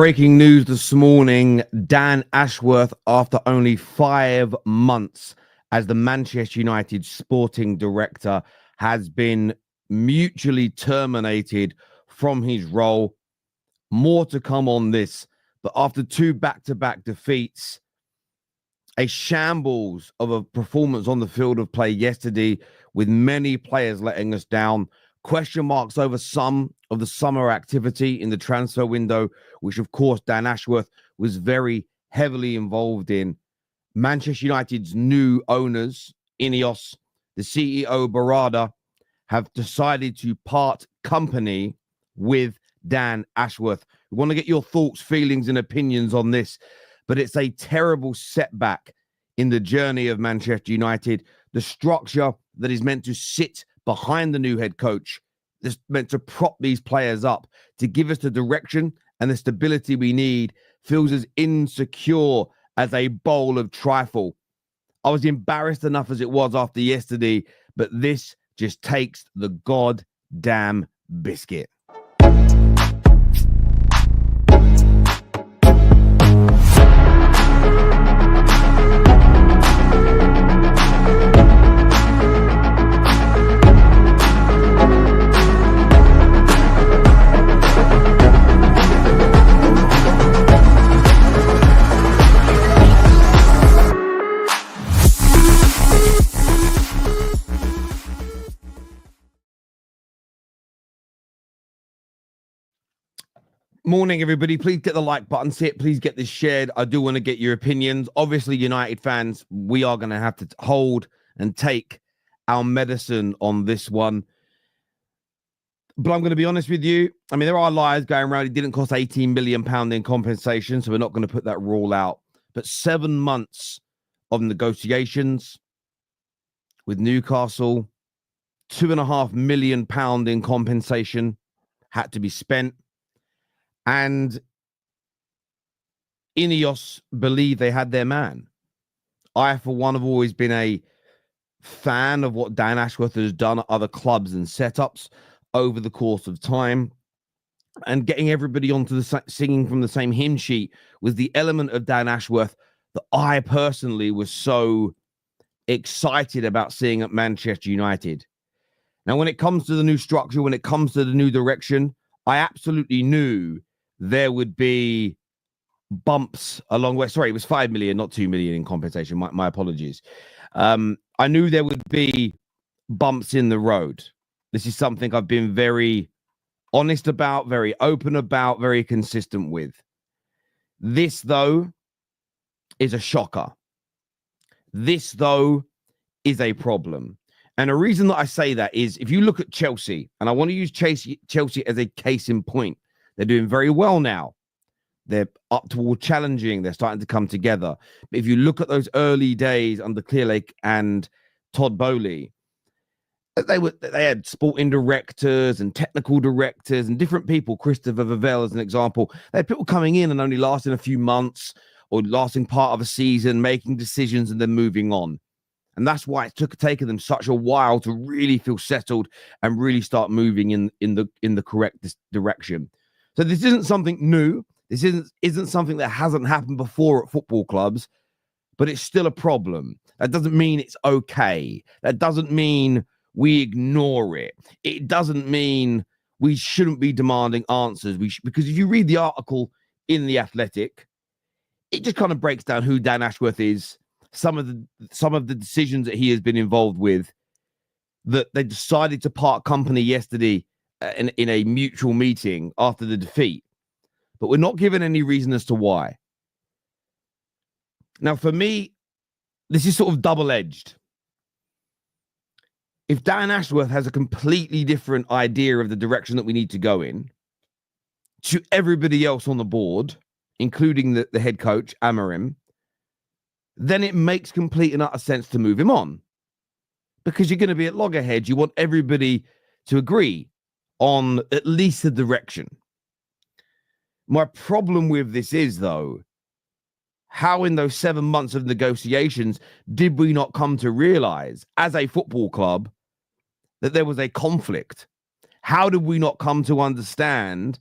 Breaking news this morning, Dan Ashworth, after only 5 months as the Manchester United sporting director, has been mutually terminated from his role. More to come on this, but after 2 back-to-back defeats, a shambles of a performance on the field of play yesterday, with many players letting us down, question marks over some of the summer activity in the transfer window, which of course Dan Ashworth was very heavily involved in. Manchester United's new owners, Ineos, the CEO Barada, have decided to part company with Dan Ashworth. We want to get your thoughts, feelings, and opinions on this, but it's a terrible setback in the journey of Manchester United. The structure that is meant to sit behind the new head coach, that's meant to prop these players up, to give us the direction and the stability we need, feels as insecure as a bowl of trifle. I was embarrassed enough as it was after yesterday, but this just takes the goddamn biscuit. Morning, everybody. Please get the like button hit. Please get this shared. I do want to get your opinions. Obviously, United fans, we are going to have to hold and take our medicine on this one. But I'm going to be honest with you. I mean, there are lies going around. It didn't cost £18 million in compensation, so we're not going to put that rule out. But 7 months of negotiations with Newcastle, £2.5 million in compensation had to be spent. And Ineos believe they had their man. I, for one, have always been a fan of what Dan Ashworth has done at other clubs and setups over the course of time. And getting everybody onto the singing from the same hymn sheet was the element of Dan Ashworth that I personally was so excited about seeing at Manchester United. Now, when it comes to the new structure, when it comes to the new direction, I absolutely knew there would be bumps along the way. Sorry, it was 5 million, not 2 million in compensation. My apologies. I knew there would be bumps in the road. This is something I've been very honest about, very open about, very consistent with. This, though, is a shocker. This, though, is a problem. And the reason that I say that is if you look at Chelsea, and I want to use Chelsea as a case in point, they're doing very well now. They're up toward challenging. They're starting to come together. But if you look at those early days under Clearlake and Todd Bowley, they had sporting directors and technical directors and different people. Christopher Vavell, as an example, they had people coming in and only lasting a few months or lasting part of a season, making decisions and then moving on. And that's why it taken them such a while to really feel settled and really start moving in the correct direction. So this isn't something new. This isn't something that hasn't happened before at football clubs, but it's still a problem. That doesn't mean it's okay. That doesn't mean we ignore it. It doesn't mean we shouldn't be demanding answers. Because if you read the article in The Athletic, it just kind of breaks down who Dan Ashworth is, some of the decisions that he has been involved with, that they decided to part company yesterday in a mutual meeting after the defeat. But we're not given any reason as to why. Now, for me, this is sort of double-edged. If Dan Ashworth has a completely different idea of the direction that we need to go in, to everybody else on the board, including the head coach, Amorim, then it makes complete and utter sense to move him on. Because you're going to be at loggerheads. You want everybody to agree on at least the direction. My problem with this is, though, how in those 7 months of negotiations did we not come to realize as a football club that there was a conflict? How did we not come to understand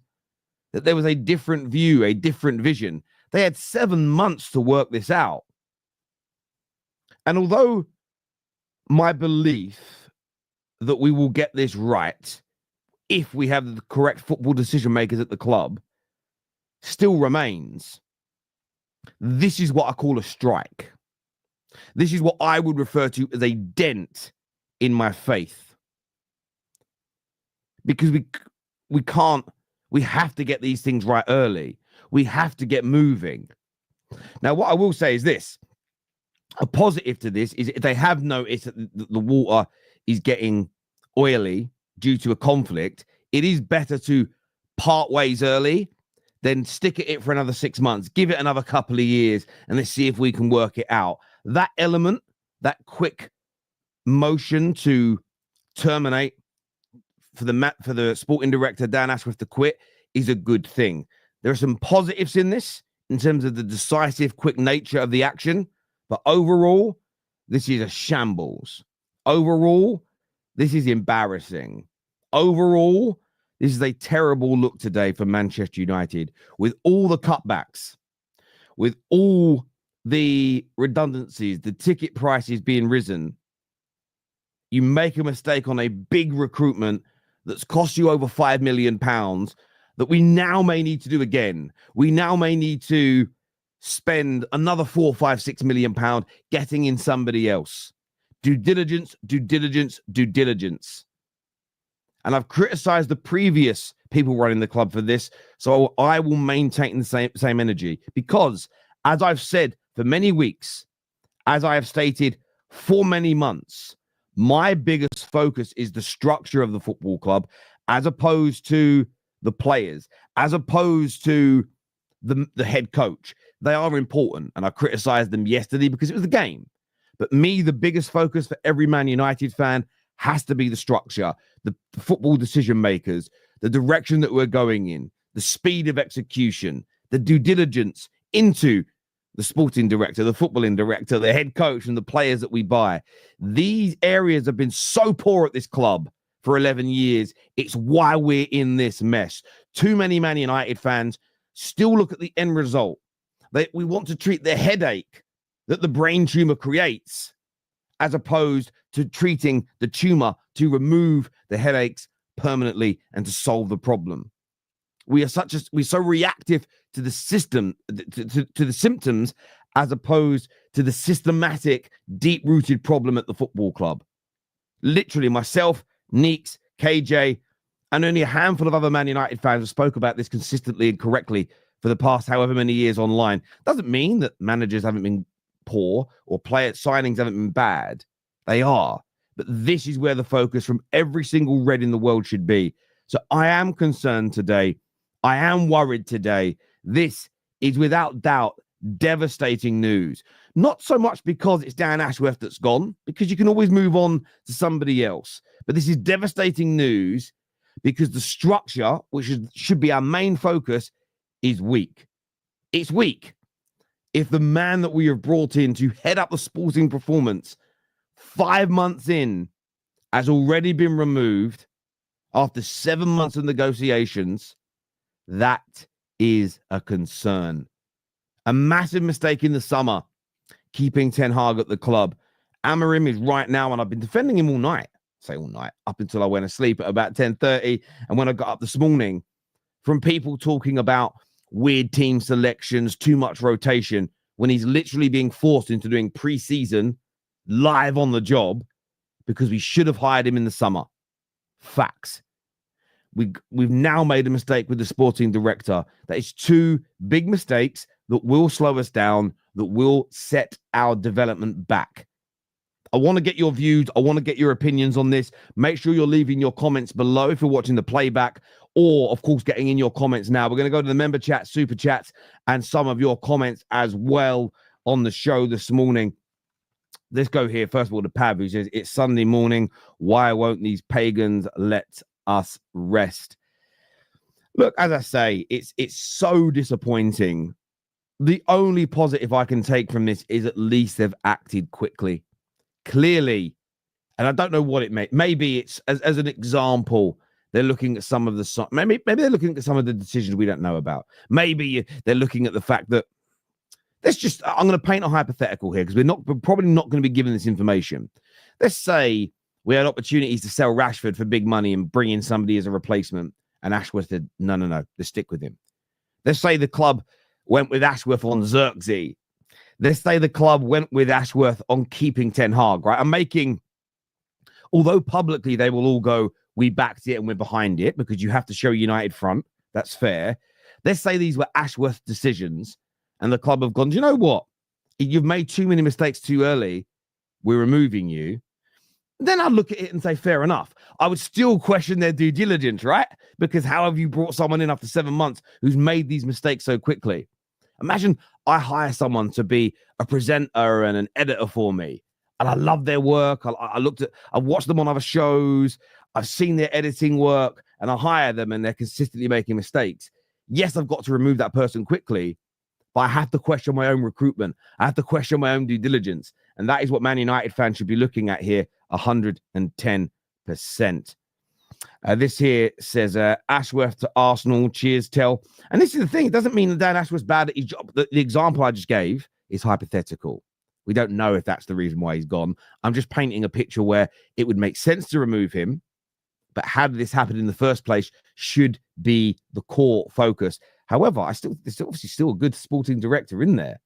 that there was a different view, a different vision. They had 7 months to work this out. And although my belief that we will get this right if we have the correct football decision makers at the club still remains, this is what I call a strike. This is what I would refer to as a dent in my faith. Because we have to get these things right early. We have to get moving. Now, what I will say is this. A positive to this is if they have noticed that the water is getting oily due to a conflict, it is better to part ways early than stick at it for another 6 months. Give it another couple of years and let's see if we can work it out. That element, that quick motion to terminate for the sporting director, Dan Ashworth, to quit is a good thing. There are some positives in this in terms of the decisive, quick nature of the action. But overall, this is a shambles. Overall, this is embarrassing. Overall, this is a terrible look today for Manchester United. With all the cutbacks, with all the redundancies, the ticket prices being risen, you make a mistake on a big recruitment that's cost you over £5 million that we now may need to do again. We now may need to spend another £4, £5, £6 million getting in somebody else. Due diligence, due diligence, due diligence. And I've criticized the previous people running the club for this, so I will maintain the same energy. Because, as I've said for many weeks, as I have stated for many months, my biggest focus is the structure of the football club, as opposed to the players, as opposed to the head coach. They are important, and I criticized them yesterday because it was the game. But the biggest focus for every Man United fan has to be the structure, the football decision makers, the direction that we're going in, the speed of execution, the due diligence into the sporting director, the footballing director, the head coach, and the players that we buy. These areas have been so poor at this club for 11 years. It's why we're in this mess. Too many Man United fans still look at the end result. We want to treat the headache that the brain tumor creates as opposed to treating the tumor to remove the headaches permanently and to solve the problem. We're so reactive to the system, to the symptoms, as opposed to the systematic, deep-rooted problem at the football club. Literally, myself, Neeks, KJ, and only a handful of other Man United fans have spoke about this consistently and correctly for the past however many years online. Doesn't mean that managers haven't been poor or player signings haven't been bad. They are. But this is where the focus from every single Red in the world should be. So I am concerned today. I am worried today. This is without doubt devastating news. Not so much because it's Dan Ashworth that's gone, because you can always move on to somebody else. But this is devastating news because the structure, which should be our main focus, is weak. It's weak. If the man that we have brought in to head up the sporting performance 5 months in has already been removed after 7 months of negotiations, that is a concern. A massive mistake in the summer, keeping Ten Hag at the club. Amorim is right now, and I've been defending him all night. Say all night, up until I went to sleep at about 10:30. And when I got up this morning, from people talking about weird team selections, too much rotation, when he's literally being forced into doing pre-season live on the job because we should have hired him in the summer. Facts. We've now made a mistake with the sporting director. That is 2 big mistakes that will slow us down, that will set our development back. I want to get your views. I want to get your opinions on this. Make sure you're leaving your comments below if you're watching the playback, or, of course, getting in your comments now. We're going to go to the member chat, super chats, and some of your comments as well on the show this morning. Let's go here. First of all, to Pav, who says, it's Sunday morning. Why won't these pagans let us rest? Look, as I say, it's so disappointing. The only positive I can take from this is at least they've acted quickly. Clearly, and I don't know what it may. Maybe it's, as an example, they're looking at some of the maybe they're looking at some of the decisions we don't know about. Maybe they're looking at the fact that I'm going to paint a hypothetical here because we're probably not going to be given this information. Let's say we had opportunities to sell Rashford for big money and bring in somebody as a replacement, and Ashworth said, no, let's stick with him. Let's say the club went with Ashworth on Xerxes. Let's say the club went with Ashworth on keeping Ten Hag, right? Although publicly they will all go, we backed it and we're behind it because you have to show United front. That's fair. Let's say these were Ashworth decisions and the club have gone, do you know what? You've made too many mistakes too early. We're removing you. Then I'd look at it and say, fair enough. I would still question their due diligence, right? Because how have you brought someone in after 7 months who's made these mistakes so quickly? Imagine I hire someone to be a presenter and an editor for me, and I love their work. I've watched them on other shows. I've seen their editing work, and I hire them, and they're consistently making mistakes. Yes, I've got to remove that person quickly, but I have to question my own recruitment. I have to question my own due diligence, and that is what Man United fans should be looking at here, 110%. This here says Ashworth to Arsenal. Cheers, Tell. And this is the thing. It doesn't mean that Dan Ashworth's bad at his job. The example I just gave is hypothetical. We don't know if that's the reason why he's gone. I'm just painting a picture where it would make sense to remove him. But how did this happen in the first place should be the core focus. However, there's obviously still a good sporting director in there.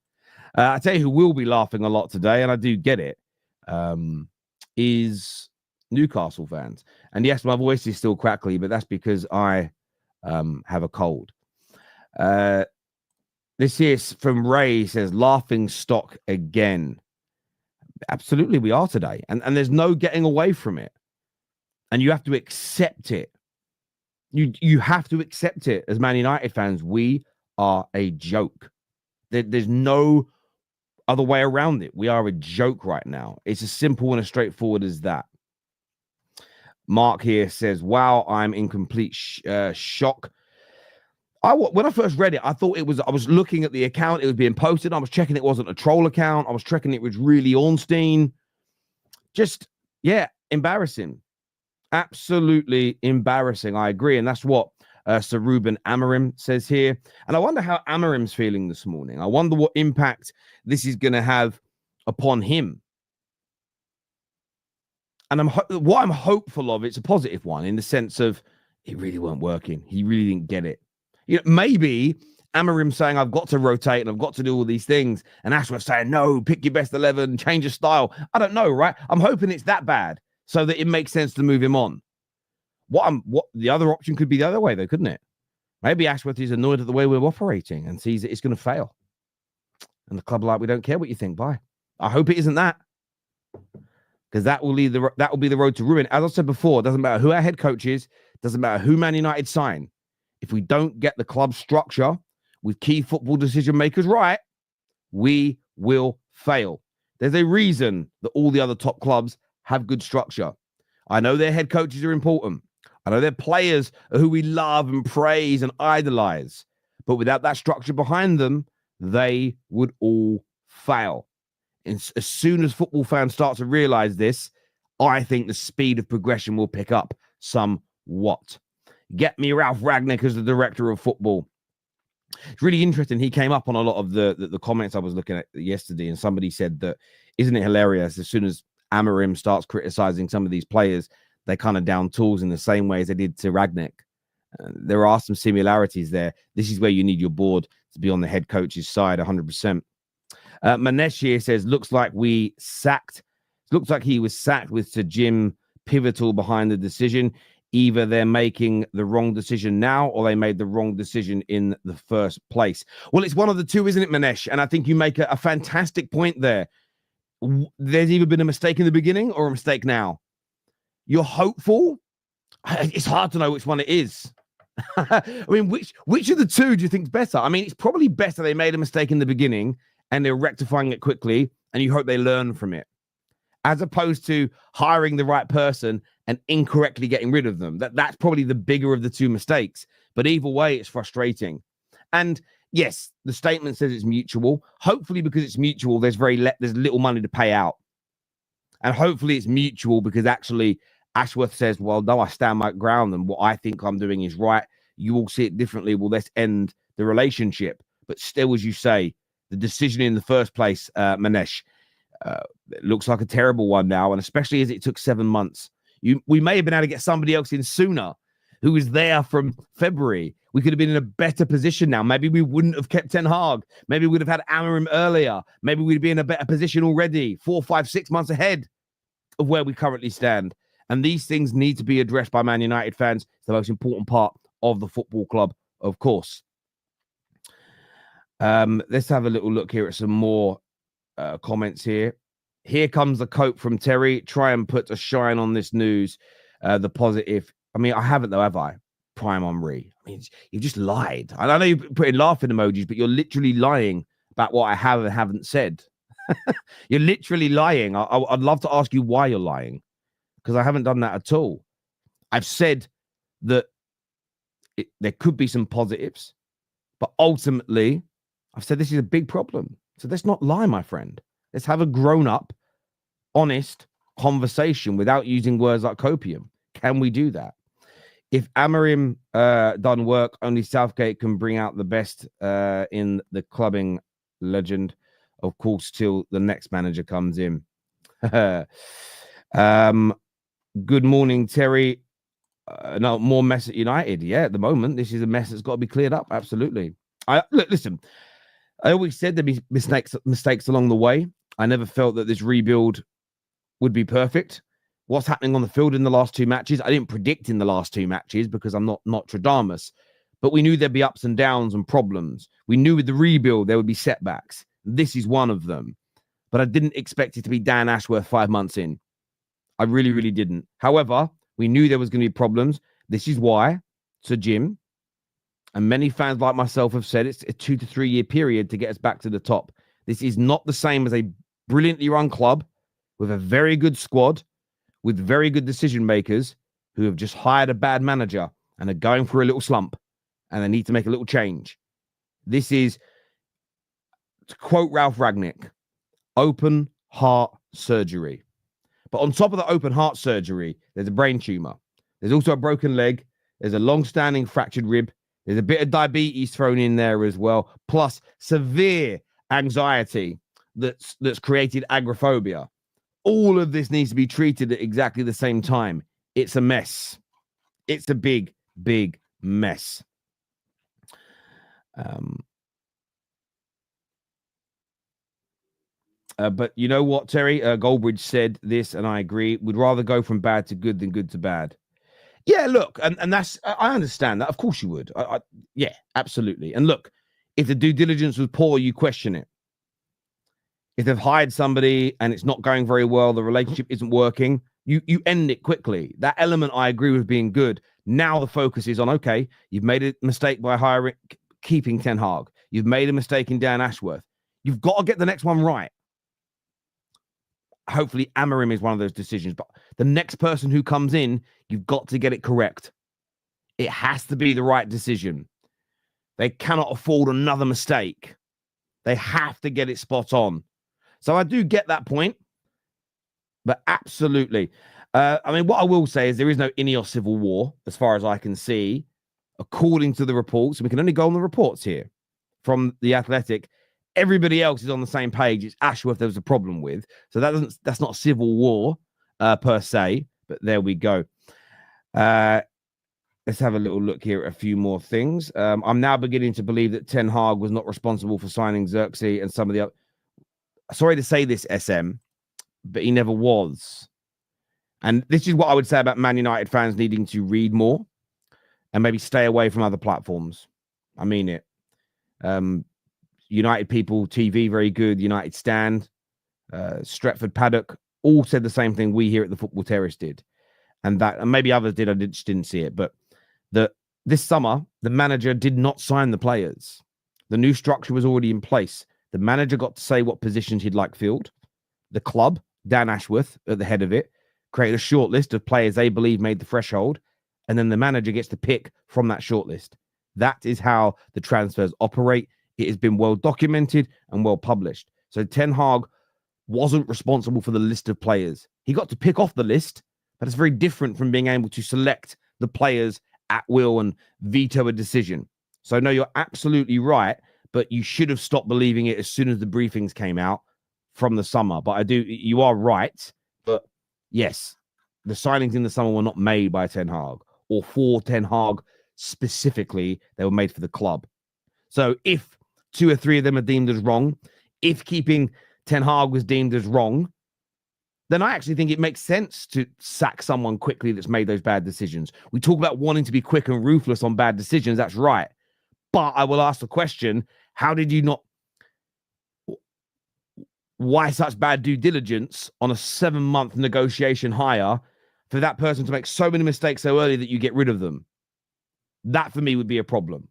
I tell you who will be laughing a lot today, and I do get it, is Newcastle fans. And yes, my voice is still crackly, but that's because I have a cold. This is from Ray, says, laughing stock again. Absolutely, we are today. And there's no getting away from it. And you have to accept it. You have to accept it as Man United fans. We are a joke. There's no other way around it. We are a joke right now. It's as simple and as straightforward as that. Mark here says, wow, I'm in complete shock. When I first read it, I thought it was, I was looking at the account, it was being posted. I was checking it wasn't a troll account. I was checking it was really Ornstein. Just, yeah, embarrassing. Absolutely embarrassing. I agree. And that's what Sir Ruben Amorim says here. And I wonder how Amorim's feeling this morning. I wonder what impact this is going to have upon him. And what I'm hopeful of, it's a positive one in the sense of it really weren't working. He really didn't get it. You know, maybe Amorim saying, I've got to rotate and I've got to do all these things. And Ashworth saying, no, pick your best 11, change your style. I don't know, right? I'm hoping it's that bad so that it makes sense to move him on. What the other option could be the other way, though, couldn't it? Maybe Ashworth is annoyed at the way we're operating and sees that it's going to fail. And the club are like, we don't care what you think. Bye. I hope it isn't that. Because that will be the road to ruin. As I said before, it doesn't matter who our head coach is, doesn't matter who Man United sign. If we don't get the club structure with key football decision makers right, we will fail. There's a reason that all the other top clubs have good structure. I know their head coaches are important. I know their players are who we love and praise and idolize. But without that structure behind them, they would all fail. And as soon as football fans start to realize this, I think the speed of progression will pick up somewhat. Get me Ralph Ragnick as the director of football. It's really interesting. He came up on a lot of the comments I was looking at yesterday, and somebody said that, isn't it hilarious? As soon as Amorim starts criticizing some of these players, they kind of down tools in the same way as they did to Ragnick. There are some similarities there. This is where you need your board to be on the head coach's side 100%. Manesh here says, looks like he was sacked with Sir Jim pivotal behind the decision. Either they're making the wrong decision now or they made the wrong decision in the first place. Well, it's one of the two, isn't it, Manesh? And I think you make a fantastic point there. There's either been a mistake in the beginning or a mistake now. You're hopeful. It's hard to know which one it is. I mean, which of the two do you think is better? I mean, it's probably better they made a mistake in the beginning and they're rectifying it quickly, and you hope they learn from it, as opposed to hiring the right person and incorrectly getting rid of them. That's probably the bigger of the two mistakes. But either way, it's frustrating. And yes, the statement says it's mutual. Hopefully, because it's mutual, there's little money to pay out. And hopefully it's mutual because actually Ashworth says, well, no, I stand my ground and what I think I'm doing is right. You all see it differently. Well, let's end the relationship. But still, as you say, the decision in the first place, Manesh, it looks like a terrible one now. And especially as it took 7 months, we may have been able to get somebody else in sooner who was there from February. We could have been in a better position now. Maybe we wouldn't have kept Ten Hag. Maybe we'd have had Amorim earlier. Maybe we'd be in a better position already, 4, 5, 6 months ahead of where we currently stand. And these things need to be addressed by Man United fans. It's the most important part of the football club, of course. Let's have a little look here at some more comments here. Here comes the quote from Terry. Try and put a shine on this news. The positive. I mean, I haven't though, have I? Prime Omri. I mean, you've just lied. I know you put in laughing emojis, but you're literally lying about what I have and haven't said. You're literally lying. I'd love to ask you why you're lying, because I haven't done that at all. I've said that there could be some positives, but ultimately, I've said this is a big problem. So let's not lie, my friend. Let's have a grown-up, honest conversation without using words like copium. Can we do that? If Amorim done work, only Southgate can bring out the best in the clubbing legend, of course, till the next manager comes in. Good morning, Terry. No, more mess at United. Yeah, at the moment, this is a mess that's got to be cleared up. Absolutely. Look, listen, I always said there'd be mistakes along the way. I never felt that this rebuild would be perfect. What's happening on the field in the last 2 matches, I didn't predict in the last 2 matches because I'm not Nostradamus. But we knew there'd be ups and downs and problems. We knew with the rebuild there would be setbacks. This is one of them. But I didn't expect it to be Dan Ashworth 5 months in. I really, really didn't. However, we knew there was going to be problems. This is why, Sir Jim, and many fans like myself have said it's a 2 to 3 year period to get us back to the top. This is not the same as a brilliantly run club with a very good squad, with very good decision makers who have just hired a bad manager and are going through a little slump and they need to make a little change. This is, to quote Ralph Ragnick, open heart surgery. But on top of the open heart surgery, there's a brain tumor. There's also a broken leg. There's a long-standing fractured rib. There's a bit of diabetes thrown in there as well, plus severe anxiety that's created agoraphobia. All of this needs to be treated at exactly the same time. It's a mess. It's a big, big mess. But you know what, Terry? Goldbridge said this, and I agree. We'd rather go from bad to good than good to bad. Yeah, look, and that's, I understand that. Of course you would. Yeah, absolutely. And look, if the due diligence was poor, you question it. If they've hired somebody and it's not going very well, the relationship isn't working, you end it quickly. That element I agree with being good. Now the focus is on, okay, you've made a mistake by keeping Ten Hag. You've made a mistake in Dan Ashworth. You've got to get the next one right. Hopefully Amorim is one of those decisions, but the next person who comes in, you've got to get it correct. It has to be the right decision. They cannot afford another mistake. They have to get it spot on. So I do get that point, but absolutely. I mean, what I will say is there is no Ineos civil war, as far as I can see, according to the reports. We can only go on the reports here from The Athletic. Everybody else is on the same page. It's Ashworth there was a problem with. So that's not civil war per se, but there we go. Let's have a little look here at a few more things. I'm now beginning to believe that Ten Hag was not responsible for signing Xerxes and some of the other. Sorry to say this, SM, but he never was. And this is what I would say about Man United fans needing to read more and maybe stay away from other platforms. I mean it. United People TV, very good. United Stand, Stretford Paddock, all said the same thing we here at the Football Terrace did. And maybe others did, I just didn't see it. But this summer, the manager did not sign the players. The new structure was already in place. The manager got to say what positions he'd like filled. The club, Dan Ashworth at the head of it, created a short list of players they believe made the threshold. And then the manager gets to pick from that short list. That is how the transfers operate. It has been well documented and well published. So Ten Hag wasn't responsible for the list of players. He got to pick off the list, But it's very different from being able to select the players at will and veto a decision. So, no, you're absolutely right, but you should have stopped believing it as soon as the briefings came out from the summer. But you are right. But yes, the signings in the summer were not made by Ten Hag or for Ten Hag specifically. They were made for the club. So if 2 or 3 of them are deemed as wrong, if keeping Ten Hag was deemed as wrong, then I actually think it makes sense to sack someone quickly that's made those bad decisions. We talk about wanting to be quick and ruthless on bad decisions. That's right. But I will ask the question, how did you not... Why such bad due diligence on a 7-month negotiation hire for that person to make so many mistakes so early that you get rid of them? That, for me, would be a problem.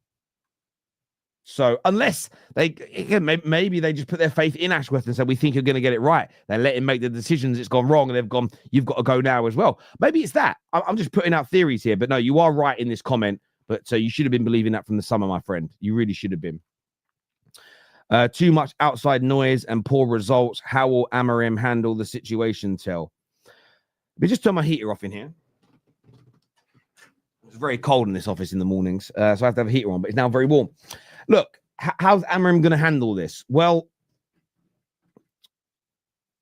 So unless maybe they just put their faith in Ashworth and said, we think you're going to get it right. They let him make the decisions. It's gone wrong. And they've gone, you've got to go now as well. Maybe it's that. I'm just putting out theories here. But no, you are right in this comment. But you should have been believing that from the summer, my friend. You really should have been. Too much outside noise and poor results. How will Amorim handle the situation, Tell? Let me just turn my heater off in here. It's very cold in this office in the mornings. So I have to have a heater on, but it's now very warm. Look, how's Amorim going to handle this? Well,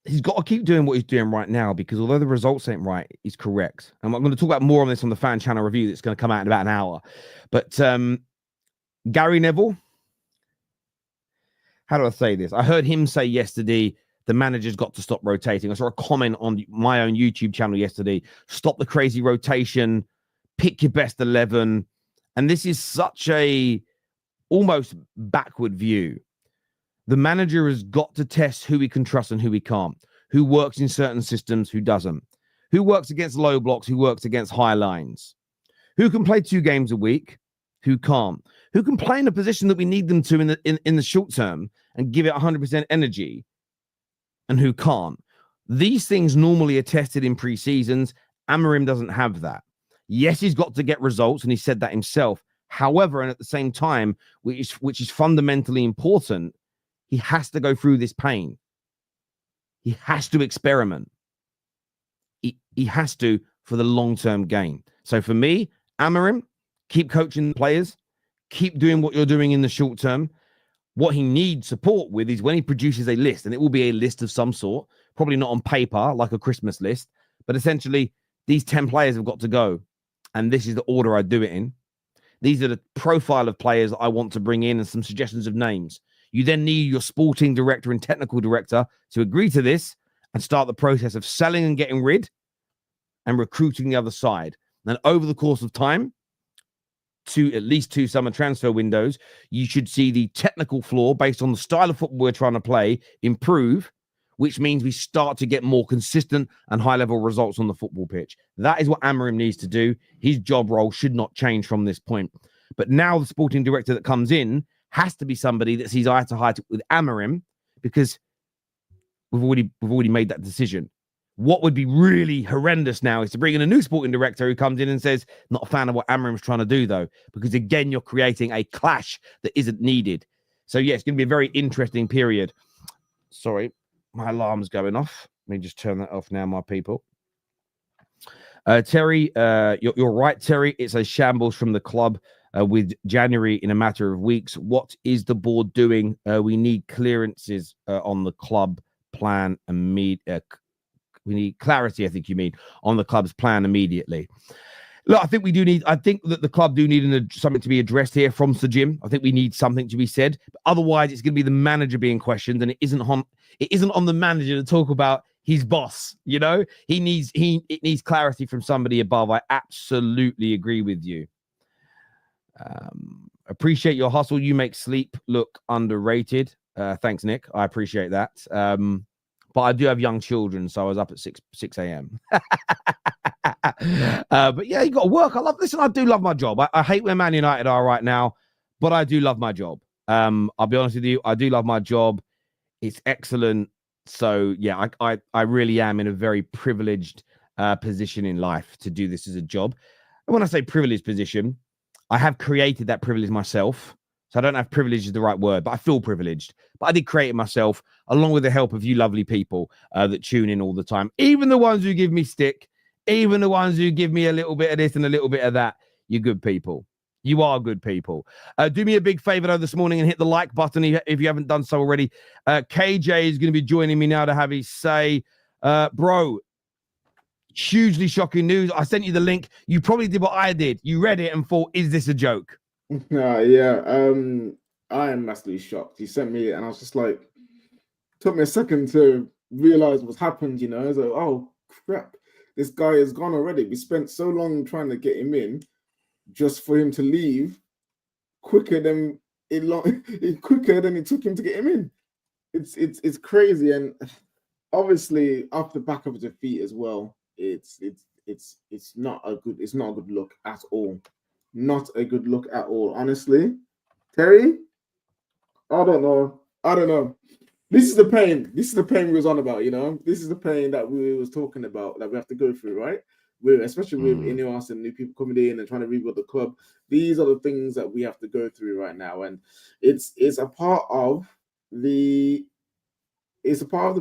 he's got to keep doing what he's doing right now, because although the results ain't right, he's correct. And I'm going to talk about more on this on the fan channel review that's going to come out in about an hour. But Gary Neville, how do I say this? I heard him say yesterday, the manager's got to stop rotating. I saw a comment on my own YouTube channel yesterday. Stop the crazy rotation. Pick your best 11. And this is such a almost backward view. The manager has got to test who he can trust and who he can't. Who works in certain systems, who doesn't. Who works against low blocks, who works against high lines. Who can play 2 games a week, who can't. Who can play in a position that we need them to in the short term and give it 100% energy, and who can't. These things normally are tested in pre-seasons. Amorim doesn't have that. Yes, he's got to get results, and he said that himself. However, and at the same time, which is fundamentally important, he has to go through this pain. He has to experiment. He has to for the long-term gain. So for me, Amorim, keep coaching the players. Keep doing what you're doing in the short term. What he needs support with is when he produces a list, and it will be a list of some sort, probably not on paper like a Christmas list, but essentially these 10 players have got to go. And this is the order I do it in. These are the profile of players that I want to bring in and some suggestions of names. You then need your sporting director and technical director to agree to this and start the process of selling and getting rid and recruiting the other side. And over the course of time, at least 2 summer transfer windows, you should see the technical floor based on the style of football we're trying to play improve, which means we start to get more consistent and high-level results on the football pitch. That is what Amorim needs to do. His job role should not change from this point. But now the sporting director that comes in has to be somebody that sees eye to eye with Amorim, because we've already made that decision. What would be really horrendous now is to bring in a new sporting director who comes in and says, not a fan of what Amorim's trying to do, though, because, again, you're creating a clash that isn't needed. So, yeah, it's going to be a very interesting period. Sorry, my alarm's going off. Let me just turn that off now, my people. Terry, you're right, Terry. It's a shambles from the club with January in a matter of weeks. What is the board doing? We need clearances on the club plan immediately. We need clarity, I think you mean, on the club's plan immediately. Look, I think that the club do need something to be addressed here from Sir Jim. I think we need something to be said. But otherwise, it's going to be the manager being questioned, and it isn't on the manager to talk about his boss. You know, it needs clarity from somebody above. I absolutely agree with you. Appreciate your hustle. You make sleep look underrated. Thanks, Nick. I appreciate that. But I do have young children, so I was up at 6 a.m. But yeah, you got to work. I do love my job. I hate where Man United are right now, but I do love my job. I'll be honest with you. I do love my job. It's excellent. So yeah, I really am in a very privileged position in life to do this as a job. And when I say privileged position, I have created that privilege myself. So I don't know if privilege is the right word, but I feel privileged. But I did create it myself, along with the help of you lovely people that tune in all the time. Even the ones who give me stick, Even the ones who give me a little bit of this and a little bit of that, you're good people. You are good people. Do me a big favor though this morning and hit the like button if you haven't done so already. KJ is going to be joining me now to have his say. Bro, hugely shocking news. I sent you the link. You probably did what I did. You read it and thought, is this a joke? Yeah. I am massively shocked. He sent me it and I was just like, took me a second to realize what's happened, you know. I was like, oh crap, this guy is gone already. We spent so long trying to get him in just for him to leave quicker than quicker than it took him to get him in. It's crazy. And obviously off the back of a defeat as well, it's not a good look at all. Not a good look at all. Honestly, Terry, I don't know. This is the pain. This is the pain we was on about, you know. This is the pain that we was talking about that we have to go through, right? Especially with Ineos and new people coming in and trying to rebuild the club. These are the things that we have to go through right now, and it's a part of the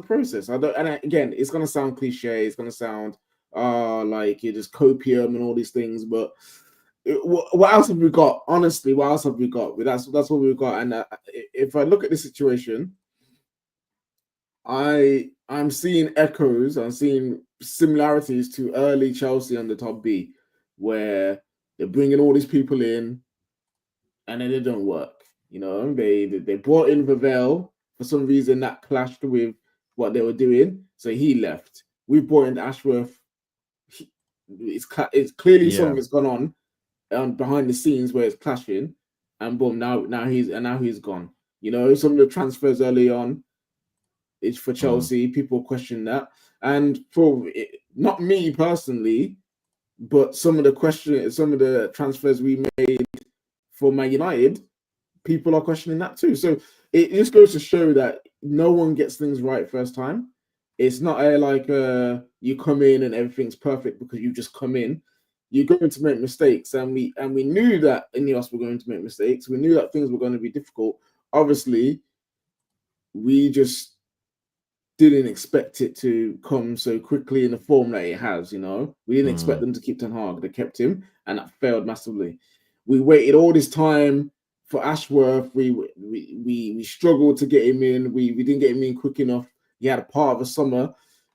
process. And again, it's gonna sound cliche. It's gonna sound like you're just copium and all these things, but what else have we got? Honestly, what else have we got? That's what we've got. And if I look at the situation, I'm seeing echoes. I'm seeing similarities to early Chelsea under Top B, where they're bringing all these people in, and then it don't work. You know, they brought in Vavel. For some reason, that clashed with what they were doing, so he left. We brought in Ashworth. It's clearly something that's gone on behind the scenes where it's clashing, and boom, now he's gone. You know, some of the transfers early on, it's for Chelsea. People question that, and for not me personally, but some of the transfers we made for Man United, people are questioning that too. So it just goes to show that no one gets things right first time. It's not you come in and everything's perfect because you just come in. You're going to make mistakes, and we knew that Ineos were going to make mistakes. We knew that things were going to be difficult. Obviously, we just didn't expect it to come so quickly in the form that it has. You know, we didn't expect them to keep Ten Hag. They kept him, and that failed massively. We waited all this time for Ashworth. We struggled to get him in. We didn't get him in quick enough. He had a part of a summer,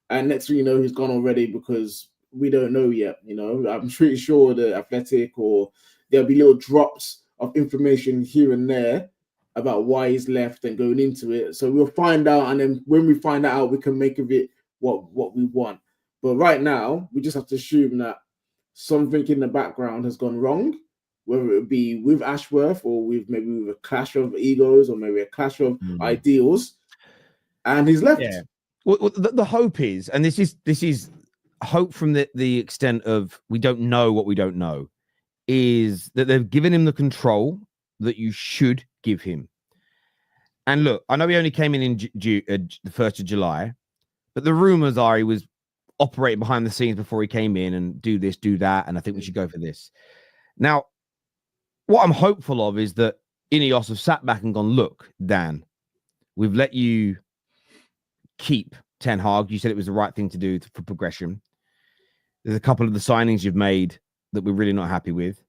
and next thing you know, he's gone already because we don't know yet. You know, I'm pretty sure the Athletic or there'll be little drops of information here and there about why he's left and going into it. So we'll find out, and then when we find out, we can make of it what we want. But right now, we just have to assume that something in the background has gone wrong, whether it be with Ashworth or with a clash of egos or maybe a clash of ideals, and he's left. Yeah. Well, the hope is, and this is hope from the extent of we don't know what we don't know, is that they've given him the control that you should give him. And look, I know he only came in the 1st of July, but the rumors are he was operating behind the scenes before he came in and do this, do that, and I think we should go for this. Now, what I'm hopeful of is that Ineos have sat back and gone, look, Dan, we've let you keep Ten Hag. You said it was the right thing to do for progression. There's a couple of the signings you've made that we're really not happy with.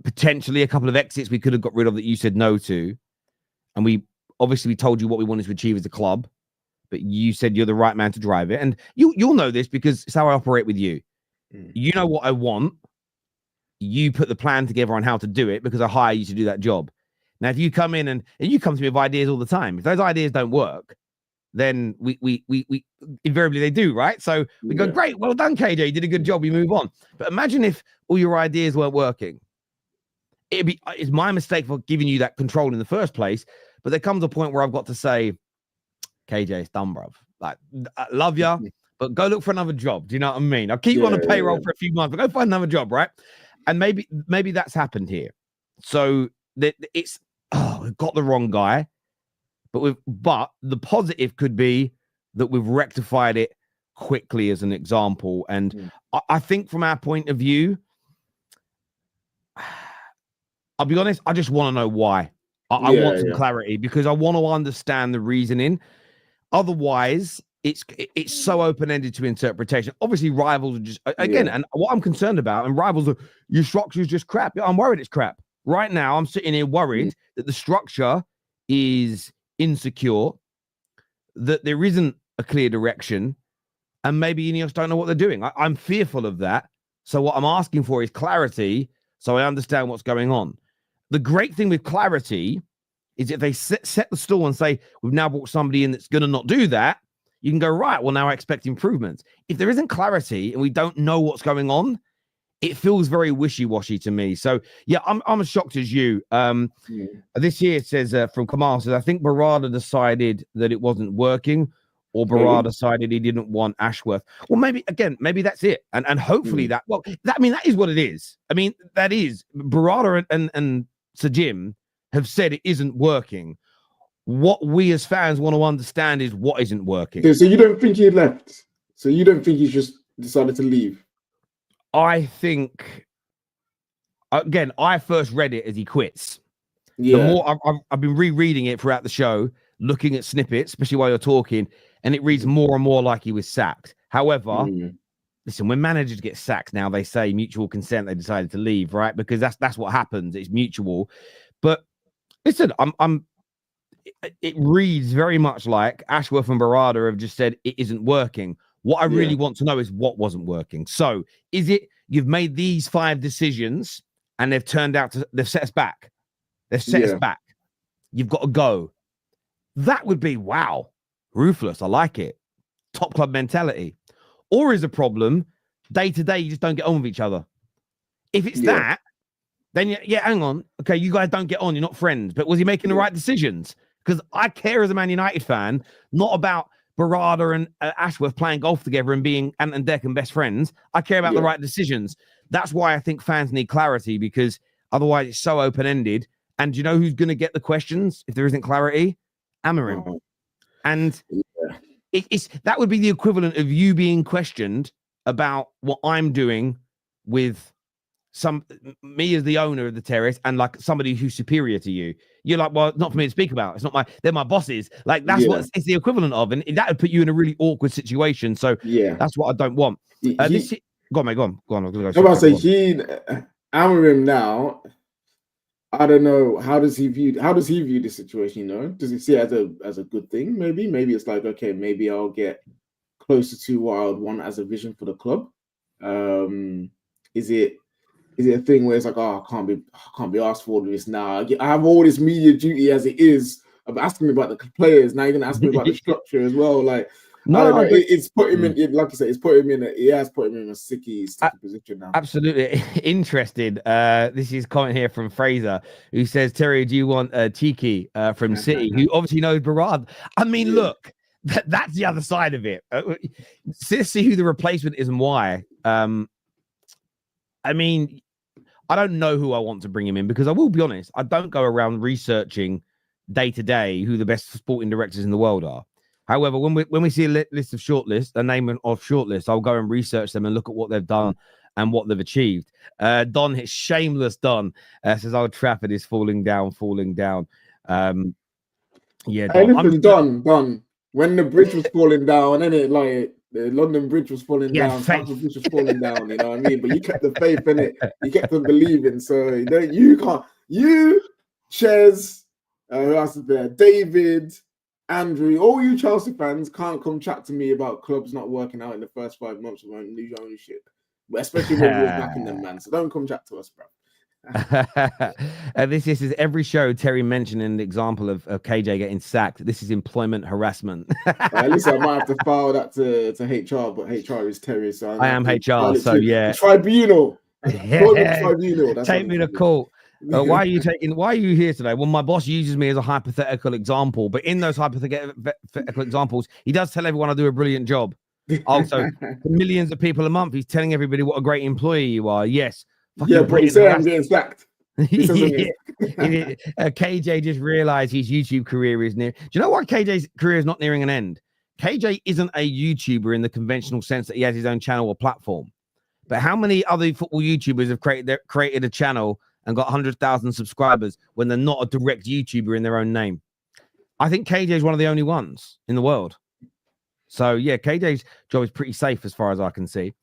Potentially a couple of exits we could have got rid of that you said no to. And we told you what we wanted to achieve as a club, but you said you're the right man to drive it. And you'll know this because it's how I operate with you. You know what I want. You put the plan together on how to do it because I hire you to do that job. Now, if you come in and you come to me with ideas all the time, if those ideas don't work, then we invariably they do, right? So we go, great, well done, KJ, you did a good job, we move on. But imagine if all your ideas weren't working. It's my mistake for giving you that control in the first place, but there comes a point where I've got to say, KJ, it's done, bruv. Like, I love you, but go look for another job. Do you know what I mean? I'll keep you on a payroll for a few months, but go find another job, right? And maybe that's happened here. So we've got the wrong guy, but the positive could be that we've rectified it quickly as an example. And I think from our point of view, I'll be honest, I just want to know why. I want some clarity because I want to understand the reasoning. Otherwise, it's so open-ended to interpretation. Obviously, rivals are just again, and what I'm concerned about, and rivals are your structure is just crap. I'm worried it's crap. Right now, I'm sitting here worried that the structure is insecure, that there isn't a clear direction, and maybe Ineos don't know what they're doing. I'm fearful of that. So what I'm asking for is clarity, so I understand what's going on. The great thing with clarity is if they set the stall and say, we've now brought somebody in that's going to not do that, you can go, right, well, now I expect improvements. If there isn't clarity and we don't know what's going on, it feels very wishy-washy to me. So, yeah, I'm as shocked as you. This here says, from Kamal, says, I think Barada decided that it wasn't working, or Barada decided he didn't want Ashworth. Well, maybe that's it. And hopefully that is what it is. I mean, that is, Barada and Sir Jim have said it isn't working. What we as fans want to understand is what isn't working. Okay, so you don't think he left? So you don't think he just decided to leave? I think, again, I first read it as he quits. Yeah. The more I've been rereading it throughout the show, looking at snippets, especially while you're talking, and it reads more and more like he was sacked. However, listen, when managers get sacked now, they say mutual consent, they decided to leave, right? Because that's what happens. It's mutual. But listen, it reads very much like Ashworth and Barada have just said it isn't working. What I really want to know is what wasn't working. So is it you've made these 5 decisions and they've turned out to, they've set us back. They've set us back. You've got to go. That would be, wow, ruthless. I like it. Top club mentality. Or is a problem day to day, you just don't get on with each other. If it's that, then hang on. Okay, you guys don't get on. You're not friends. But was he making the right decisions? Because I care as a Man United fan, not about Barada and Ashworth playing golf together and being Ant and Dec and best friends. I care about the right decisions. That's why I think fans need clarity, because otherwise it's so open-ended. And do you know who's going to get the questions if there isn't clarity? Amorim. And it's that would be the equivalent of you being questioned about what I'm doing with me as the owner of the terrace and like somebody who's superior to you. You're like, well, not for me to speak about. It's not they're my bosses. Like that's what it's the equivalent of, and that would put you in a really awkward situation. So that's what I don't want. Go on, mate. Go on. I'm gonna go. Amorim now. I don't know. How does he view the situation? You know, does he see it as a good thing? Maybe it's like, okay, maybe I'll get closer to what I would want as a vision for the club. Is it a thing where it's like, oh, I can't be asked for all of this now. I have all this media duty as it is of asking me about the players. Now you're gonna ask me about the structure as well. Like, no, I don't know. It's put him in, like you said, it has put him in a sticky position now. Absolutely. Interested. This is comment here from Fraser, who says, Terry, do you want Tiki from City, who obviously knows Barad? I mean, look, that's the other side of it. See who the replacement is and why. I mean, I don't know who I want to bring him in, because I will be honest, I don't go around researching day to day who the best sporting directors in the world are. However, when we see a list of shortlists, a name of shortlists, I'll go and research them and look at what they've done and what they've achieved. Don, his shameless Don, says Old Trafford is falling down. Don, Don. When the bridge was falling down, and it like the London Bridge was falling down, Stamford Bridge was falling down. You know what I mean? But you kept the faith in it. You kept on believing. So you can't. You, Ches, who else is there? David. Andrew, all you Chelsea fans can't come chat to me about clubs not working out in the first 5 months of new ownership, but especially when we're backing them, man. So don't come chat to us, bro. This is every show Terry mentioned an example of KJ getting sacked. This is employment harassment. Listen, I might have to file that to HR, but HR is Terry. So I am HR, so yeah. Tribunal. Tribunal. Take me to court. Why are you here today? Well, my boss uses me as a hypothetical example, but in those hypothetical examples, he does tell everyone I do a brilliant job. Also, millions of people a month, he's telling everybody what a great employee you are. Yes. But he said I'm getting sacked. KJ just realized his YouTube career is near. Do you know why KJ's career is not nearing an end? KJ isn't a YouTuber in the conventional sense that he has his own channel or platform. But how many other football YouTubers have created a channel and got 100,000 subscribers when they're not a direct YouTuber in their own name? I think KJ is one of the only ones in the world. So yeah, KJ's job is pretty safe as far as I can see.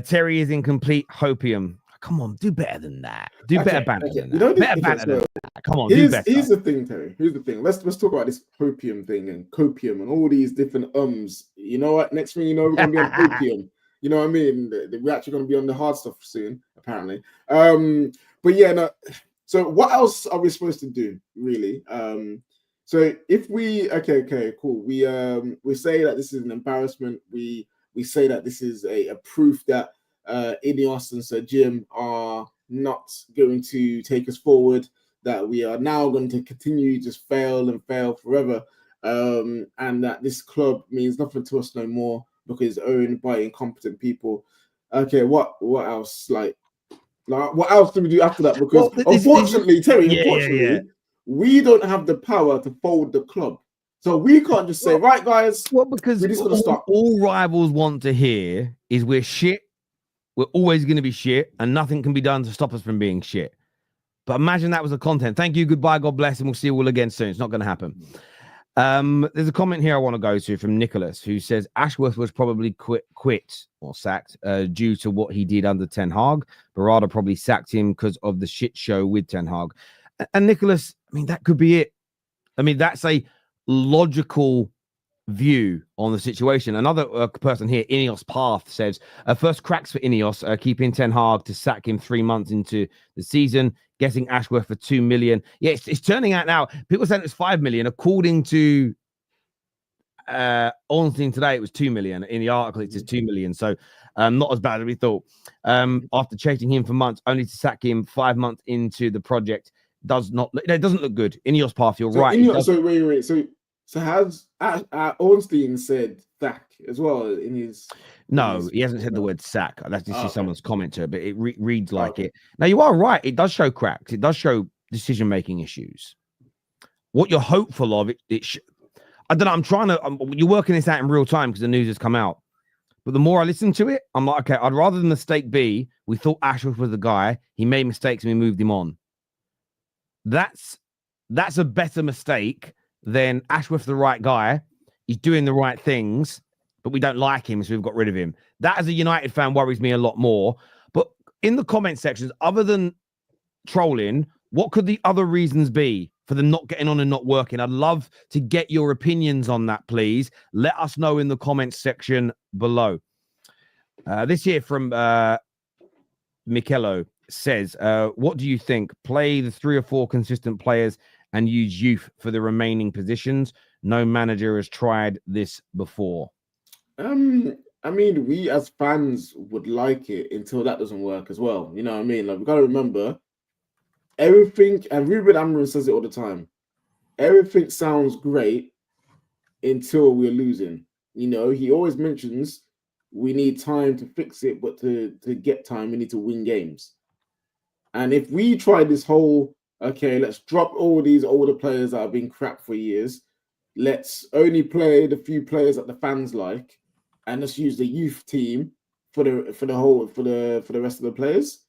Terry is in complete hopium. Come on, do better than that. Do better banter than that. Better banter than that. Come on, do better. Here's the thing, Terry. Here's the thing. Let's talk about this hopium thing and copium and all these different ums. You know what? Next thing you know, we're gonna be on opium. You know what I mean? We're actually gonna be on the hard stuff soon, apparently. But yeah, no. So what else are we supposed to do, really? So if we okay, cool. We say that this is an embarrassment. We say that this is a proof that Ineos and Sir Jim are not going to take us forward, that we are now going to continue just fail and fail forever, and that this club means nothing to us no more because it's owned by incompetent people. Okay, what else? Like what else do we do after that? Because unfortunately, Terry, we don't have the power to fold the club. So we can't just say, right, guys, because we're just gonna stop. All rivals want to hear is we're shit. We're always going to be shit, and nothing can be done to stop us from being shit. But imagine that was the content. Thank you, goodbye, God bless, and we'll see you all again soon. It's not going to happen. There's a comment here I want to go to from Nicholas, who says Ashworth was probably quit or sacked due to what he did under Ten Hag. Barada probably sacked him because of the shit show with Ten Hag. And Nicholas, I mean, that could be it. I mean, that's a logical view on the situation. Another person here, Ineos Path, says first cracks for Ineos, keeping Ten Hag to sack him 3 months into the season, getting Ashworth for 2 million. Yeah, it's turning out now. People saying it's 5 million. According to Ornstein today, it was 2 million. In the article, it says 2 million. So not as bad as we thought. After chasing him for months, only to sack him 5 months into the project, it doesn't look good. Ineos Path, you're right. Wait. So has Ornstein said sack as well in his? No, he hasn't said the word sack. That's just someone's comment to it, but it reads like it. Now, you are right. It does show cracks. It does show decision-making issues. What you're hopeful of, I don't know. I'm trying to. You're working this out in real time because the news has come out. But the more I listen to it, I'm like, okay, I'd rather the mistake be we thought Ashworth was the guy. He made mistakes and we moved him on. That's a better mistake than Ashworth, the right guy. He's doing the right things, but we don't like him, so we've got rid of him. That, as a United fan, worries me a lot more. But in the comment sections, other than trolling, what could the other reasons be for them not getting on and not working? I'd love to get your opinions on that, please. Let us know in the comments section below. This here from Michelo says, what do you think? Play the 3 or 4 consistent players and use youth for the remaining positions. No manager has tried this before. I mean, we as fans would like it until that doesn't work as well. You know what I mean? Like, we gotta remember everything, and Ruben Amorim says it all the time. Everything sounds great until we're losing. You know, he always mentions we need time to fix it, but to get time, we need to win games. And if we try this whole, okay, let's drop all these older players that have been crap for years. Let's only play the few players that the fans like, and let's use the youth team for the rest of the players.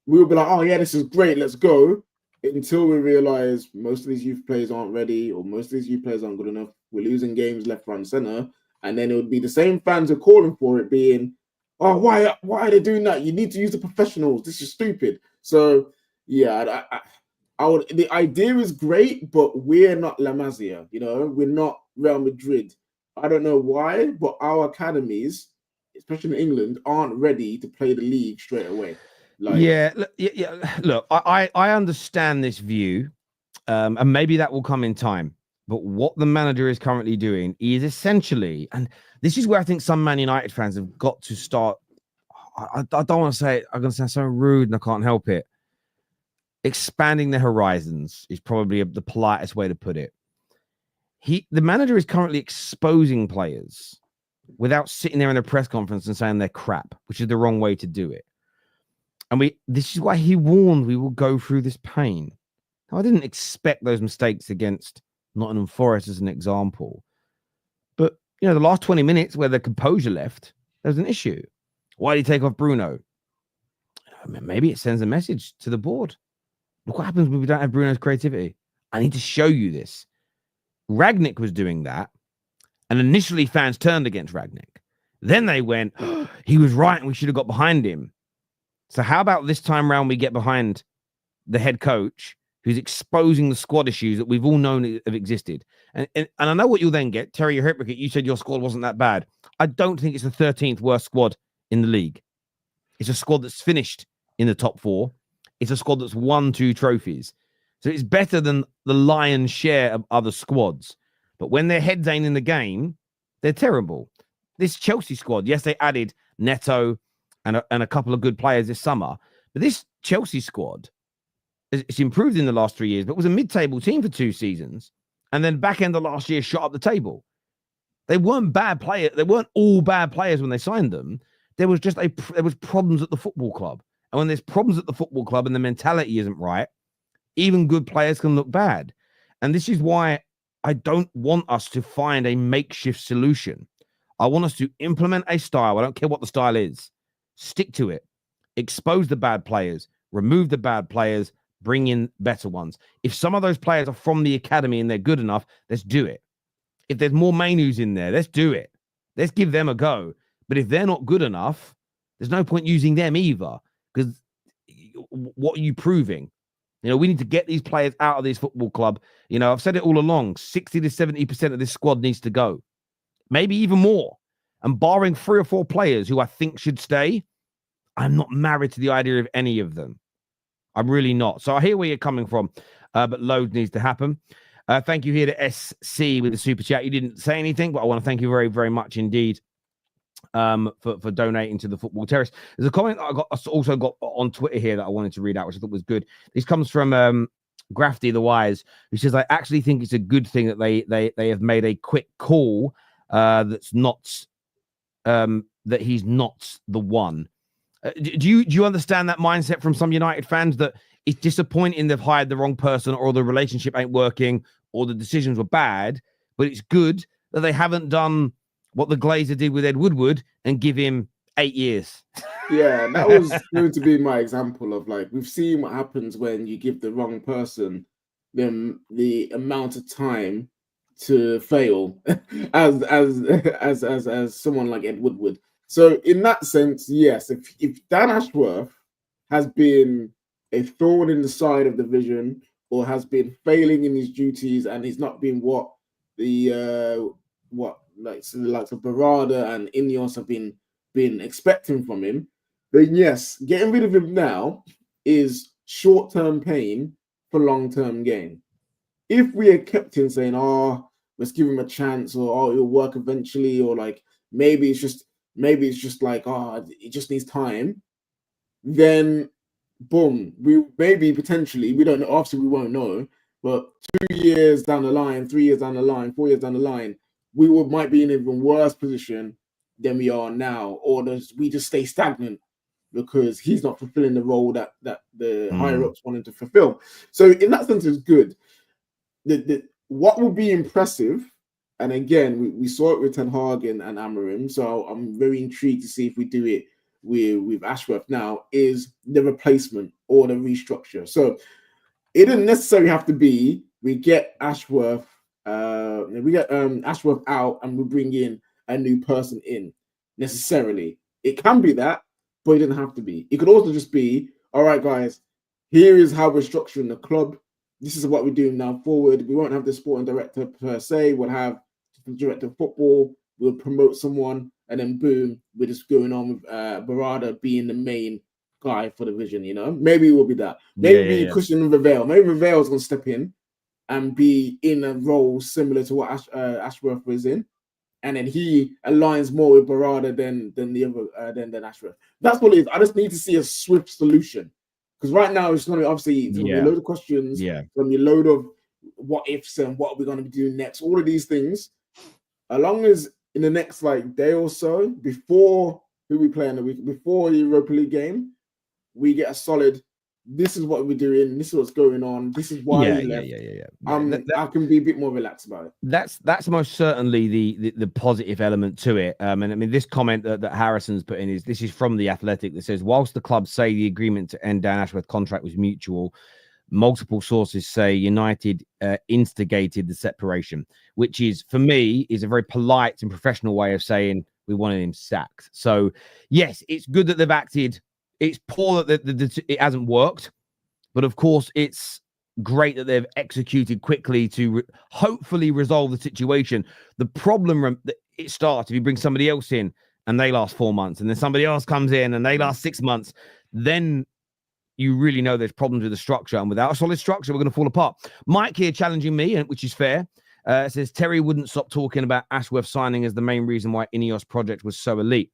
We'll be like, oh yeah, this is great, let's go. Until we realize most of these youth players aren't ready, or most of these youth players aren't good enough. We're losing games left, right, and center, and then it would be the same fans who are calling for it, being, oh, why are they doing that? You need to use the professionals. This is stupid. So yeah, I would. The idea is great, but we're not La Masia. You know, we're not Real Madrid. I don't know why, but our academies, especially in England, aren't ready to play the league straight away. Like, yeah. Look, I understand this view, and maybe that will come in time. But what the manager is currently doing is essentially, and this is where I think some Man United fans have got to start. I don't want to say it. I'm going to sound so rude, and I can't help it. Expanding their horizons is probably the politest way to put it. The manager is currently exposing players without sitting there in a press conference and saying they're crap, which is the wrong way to do it. And this is why he warned we will go through this pain. Now, I didn't expect those mistakes against Nottingham Forest as an example. But, you know, the last 20 minutes where the composure left, there was an issue. Why did he take off Bruno? Maybe it sends a message to the board. Look what happens when we don't have Bruno's creativity. I need to show you this. Ragnick was doing that, And initially fans turned against Ragnick. Then they went, oh, he was right and we should have got behind him. So how about this time round we get behind the head coach who's exposing the squad issues that we've all known have existed? And I know what you'll then get. Terry, you're a hypocrite. You said your squad wasn't that bad. I don't think it's the 13th worst squad in the league. It's a squad that's finished in the top 4. It's a squad that's won 2 trophies. So it's better than the lion's share of other squads. But when their heads ain't in the game, they're terrible. This Chelsea squad, yes, they added Neto and a couple of good players this summer. But this Chelsea squad, it's improved in the last 3 years, but it was a mid-table team for 2 seasons. And then back end of last year, shot up the table. They weren't bad players. They weren't all bad players when they signed them. There was just there was problems at the football club. And when there's problems at the football club and the mentality isn't right, even good players can look bad. And this is why I don't want us to find a makeshift solution. I want us to implement a style. I don't care what the style is. Stick to it. Expose the bad players. Remove the bad players. Bring in better ones. If some of those players are from the academy and they're good enough, let's do it. If there's more menus in there, let's do it. Let's give them a go. But if they're not good enough, there's no point using them either. Because what are you proving? You know, we need to get these players out of this football club. You know, I've said it all along, 60 to 70% of this squad needs to go. Maybe even more. And barring 3 or 4 players who I think should stay, I'm not married to the idea of any of them. I'm really not. So I hear where you're coming from, but load needs to happen. Thank you here to SC with the super chat. You didn't say anything, but I want to thank you very, very much indeed for donating to the Football Terrace. There's a comment I also got on Twitter here that I wanted to read out, which I thought was good. This comes from Grafty the Wise, who says, I actually think it's a good thing that they have made a quick call that's not that he's not the one. Do you understand that mindset from some United fans that it's disappointing they've hired the wrong person or the relationship ain't working or the decisions were bad, but it's good that they haven't done what the Glazer did with Ed Woodward and give him 8 years? Yeah, that was going to be my example of, like, we've seen what happens when you give the wrong person the amount of time to fail as someone like Ed Woodward. So in that sense, yes, if Dan Ashworth has been a thorn in the side of the vision or has been failing in his duties and he's not been what the like the Barada and Ineos have been expecting from him, then yes, getting rid of him now is short-term pain for long-term gain. If we had kept him saying, oh, let's give him a chance, or oh, it'll work eventually, or like maybe it's just like, oh, it just needs time, then boom, we maybe potentially, we don't know, obviously we won't know, but 2 years down the line, 3 years down the line, 4 years down the line, we might be in an even worse position than we are now, or we just stay stagnant because he's not fulfilling the role that the higher ups want him to fulfill. So in that sense, it's good. What would be impressive, and again, we saw it with Ten Hag and Amorim, so I'm very intrigued to see if we do it with Ashworth now, is the replacement or the restructure. So it didn't necessarily have to be we get Ashworth Ashworth out and we bring in a new person in necessarily. It can be that, but it didn't have to be. It could also just be, all right, guys, here is how we're structuring the club. This is what we're doing now forward. We won't have the sporting director per se. We'll have the director of football. We'll promote someone, and then boom, we're just going on with Barada being the main guy for the vision. You know, maybe it will be that. Maybe Cushion Revell. Maybe Revell's going to step in and be in a role similar to what Ashworth was in, and then he aligns more with Barada than the other than Ashworth. That's what it is. I just need to see a swift solution, because right now it's going to be obviously a load of questions, going to be a load of what ifs and what are we going to be doing next. All of these things, as long as in the next like day or so before who we play in the week, before the Europa League game, we get a solid, this is what we're doing, this is what's going on, this is why we left. I can be a bit more relaxed about it. That's most certainly the positive element to it. And I mean, this comment that Harrison's put in this is from The Athletic, that says, whilst the club say the agreement to end Dan Ashworth's contract was mutual, multiple sources say United instigated the separation, which is, for me, is a very polite and professional way of saying we wanted him sacked. So, yes, it's good that they've acted. It's poor that it hasn't worked. But, of course, it's great that they've executed quickly to hopefully resolve the situation. The problem that it starts if you bring somebody else in and they last 4 months, and then somebody else comes in and they last 6 months, then you really know there's problems with the structure. And without a solid structure, we're going to fall apart. Mike here challenging me, which is fair. Says Terry wouldn't stop talking about Ashworth signing as the main reason why Ineos project was so elite.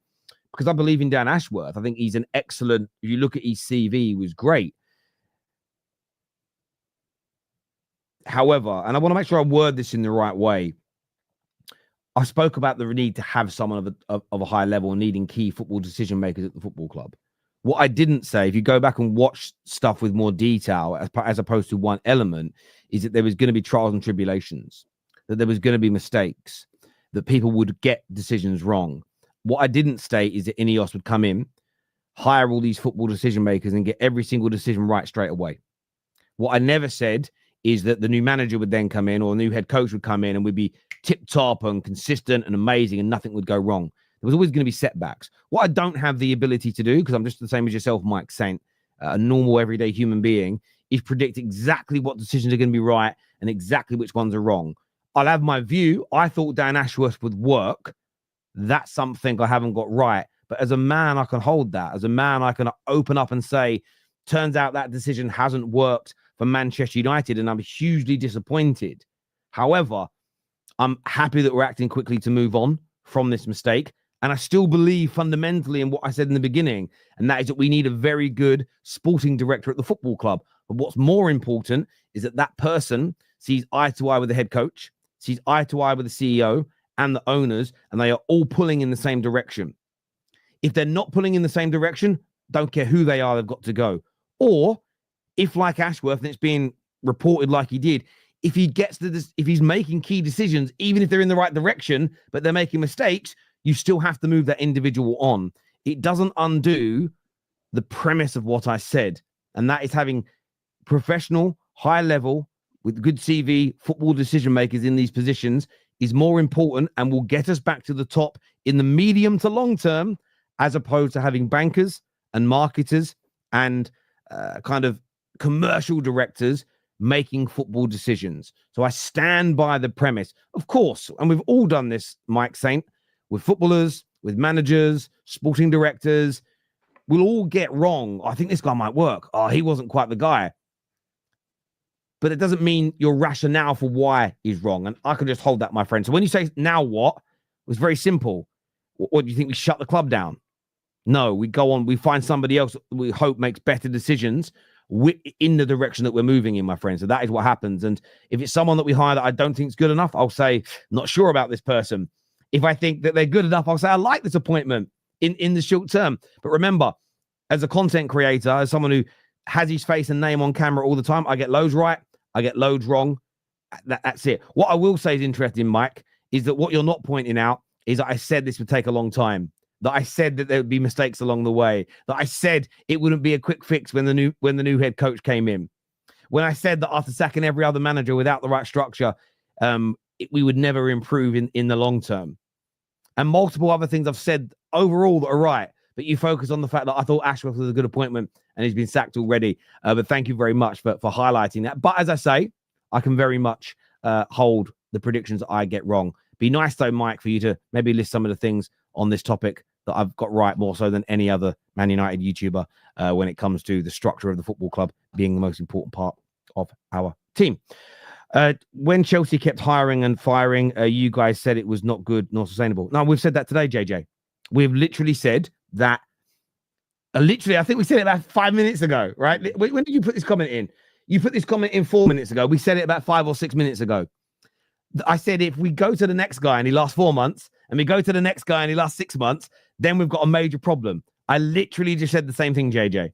Because I believe in Dan Ashworth. I think he's an excellent, if you look at his CV, he was great. However, and I want to make sure I word this in the right way, I spoke about the need to have someone of a high level, needing key football decision makers at the football club. What I didn't say, if you go back and watch stuff with more detail, as opposed to one element, is that there was going to be trials and tribulations, that there was going to be mistakes, that people would get decisions wrong. What I didn't state is that Ineos would come in, hire all these football decision makers and get every single decision right straight away. What I never said is that the new manager would then come in, or a new head coach would come in, and we'd be tip-top and consistent and amazing and nothing would go wrong. There was always going to be setbacks. What I don't have the ability to do, because I'm just the same as yourself, Mike Saint, a normal everyday human being, is predict exactly what decisions are going to be right and exactly which ones are wrong. I'll have my view. I thought Dan Ashworth would work. That's something I haven't got right. But as a man, I can hold that. As a man, I can open up and say, turns out that decision hasn't worked for Manchester United, and I'm hugely disappointed. However, I'm happy that we're acting quickly to move on from this mistake. And I still believe fundamentally in what I said in the beginning, and that is that we need a very good sporting director at the football club. But what's more important is that that person sees eye to eye with the head coach, sees eye to eye with the CEO and the owners, and they are all pulling in the same direction. If they're not pulling in the same direction, don't care who they are, they've got to go. Or if, like Ashworth, and it's being reported like he did, if he gets to this, if he's making key decisions, even if they're in the right direction, but they're making mistakes, you still have to move that individual on. It doesn't undo the premise of what I said, and that is having professional, high level, with good CV, football decision makers in these positions is more important and will get us back to the top in the medium to long term, as opposed to having bankers and marketers and kind of commercial directors making football decisions. So I stand by the premise, of course, and we've all done this, Mike Saint, with footballers, with managers, sporting directors. We'll all get wrong. I think this guy might work. Oh, he wasn't quite the guy. But it doesn't mean your rationale for why is wrong. And I can just hold that, my friend. So when you say, now what? It was very simple. What do you think? We shut the club down? No, we go on. We find somebody else we hope makes better decisions in the direction that we're moving in, my friend. So that is what happens. And if it's someone that we hire that I don't think is good enough, I'll say, not sure about this person. If I think that they're good enough, I'll say, I like this appointment in the short term. But remember, as a content creator, as someone who has his face and name on camera all the time, I get loads right, I get loads wrong. That's it. What I will say is interesting, Mike, is that what you're not pointing out is that I said this would take a long time. That I said that there would be mistakes along the way. That I said it wouldn't be a quick fix when the new head coach came in. When I said that after sacking every other manager without the right structure, we would never improve in the long term. And multiple other things I've said overall that are right. But you focus on the fact that I thought Ashworth was a good appointment and he's been sacked already. But thank you very much for highlighting that. But as I say, I can very much hold the predictions that I get wrong. Be nice, though, Mike, for you to maybe list some of the things on this topic that I've got right more so than any other Man United YouTuber when it comes to the structure of the football club being the most important part of our team. When Chelsea kept hiring and firing, you guys said it was not good nor sustainable. No, we've said that today, JJ. We've literally said that. I think we said it about 5 minutes ago, right? When did you put this comment in? You put this comment in 4 minutes ago. We said it about 5 or 6 minutes ago. I said if we go to the next guy and he lasts 4 months, and we go to the next guy and he lasts 6 months, then we've got a major problem. I literally just said the same thing, JJ.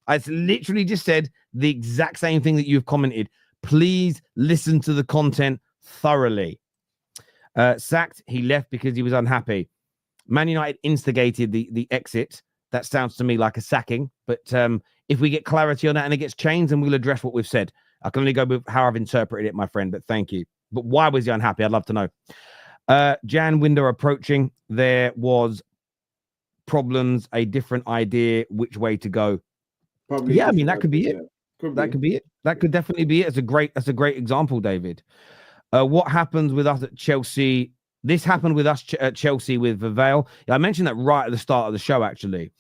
I literally just said the exact same thing that you've commented. Please listen to the content thoroughly. Sacked, he left because he was unhappy. Man United instigated the exit. that sounds to me like a sacking. But if we get clarity on that and it gets changed, then we'll address what we've said. I can only go with how I've interpreted it, my friend, but thank you. But why was he unhappy? I'd love to know. Jan window approaching. There was problems, a different idea which way to go. Probably. Yeah, I mean, that could be it. Could be it. That could definitely be it. That's a great example, David. What happens with us at Chelsea? This happened with us at Chelsea with Vavale. I mentioned that right at the start of the show, actually.